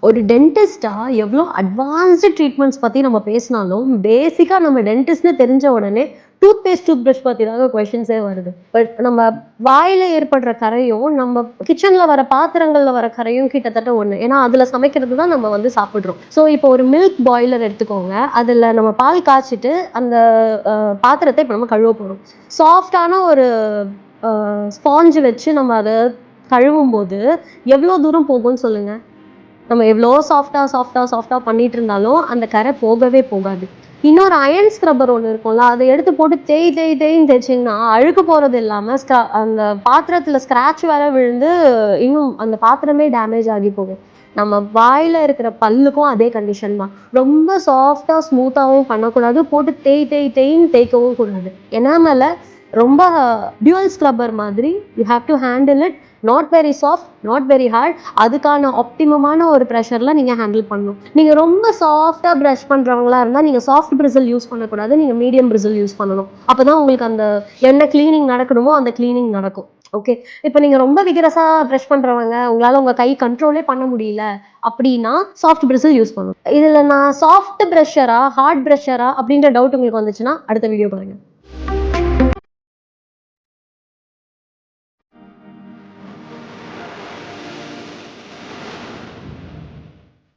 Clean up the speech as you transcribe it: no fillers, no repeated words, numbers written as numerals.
ஒரு டென்டிஸ்டா எவ்வளோ advanced treatments பற்றி நம்ம பேசினாலும் பேசிக்காக நம்ம டென்டிஸ்ட்னு தெரிஞ்ச உடனே டூத் பேஸ்ட் டூத் ப்ரஷ் பற்றி தாங்க கொஷின்ஸே வருது. பட் நம்ம வாயில் ஏற்படுற கரையும் நம்ம கிச்சனில் வர பாத்திரங்களில் வர கரையும் கிட்டத்தட்ட ஒன்று. ஏன்னா அதில் சமைக்கிறது தான் நம்ம வந்து சாப்பிட்றோம். ஸோ இப்போ ஒரு மில்க் பாய்லர் எடுத்துக்கோங்க. அதில் நம்ம பால் காய்ச்சிட்டு அந்த பாத்திரத்தை இப்போ நம்ம கழுவ போகிறோம். சாஃப்டான ஒரு ஸ்பாஞ்சு வச்சு நம்ம அதை கழுவும் போது எவ்வளோ தூரம் போகும்னு சொல்லுங்கள். நம்ம எவ்வளோ சாஃப்டாக பண்ணிட்டு இருந்தாலும் அந்த கரை போகவே போகாது. இன்னொரு அயன் ஸ்க்ரப்பர் ஒன்று இருக்கும்ல, அதை எடுத்து போட்டு தேய்ன்னு தேய்ச்சிங்கன்னா அழுக்கு போகிறது இல்லாமல் அந்த பாத்திரத்தில் ஸ்க்ராட்ச் வேற விழுந்து இன்னும் அந்த பாத்திரமே டேமேஜ் ஆகி போகும். நம்ம வாயில் இருக்கிற பல்லுக்கும் அதே கண்டிஷன் தான். ரொம்ப சாஃப்டாக ஸ்மூத்தாகவும் பண்ணக்கூடாது, போட்டு தேய்ன்னு தேய்க்கவும் கூடாது. எனாமலை ரொம்ப டியூவல் ஸ்க்ரப்பர் மாதிரி you have to handle it. Not very soft, not very hard. அதுக்கான ஆப்டிமமான ஒரு ப்ரெஷரில் நீங்கள் ஹேண்டில் பண்ணணும். நீங்கள் ரொம்ப சாஃப்டாக ப்ரஷ் பண்ணுறவங்களா இருந்தால் நீங்கள் சாஃப்ட் பிரிசில் யூஸ் பண்ணக்கூடாது, நீங்கள் மீடியம் பிரிசில் யூஸ் பண்ணணும். அப்போ தான் உங்களுக்கு அந்த என்ன க்ளீனிங் நடக்கணுமோ அந்த க்ளீனிங் நடக்கும். ஓகே, இப்போ நீங்கள் ரொம்ப விகரஸாக ப்ரஷ் பண்ணுறவங்க, உங்களால் உங்கள் கை கண்ட்ரோலே பண்ண முடியல அப்படின்னா சாஃப்ட் பிரிசில் யூஸ் பண்ணணும். இதில் நான் சாஃப்ட் ப்ரஷரா ஹார்ட் ப்ரஷரா அப்படின்ற டவுட் உங்களுக்கு வந்துச்சுன்னா அடுத்த வீடியோ பாருங்கள்.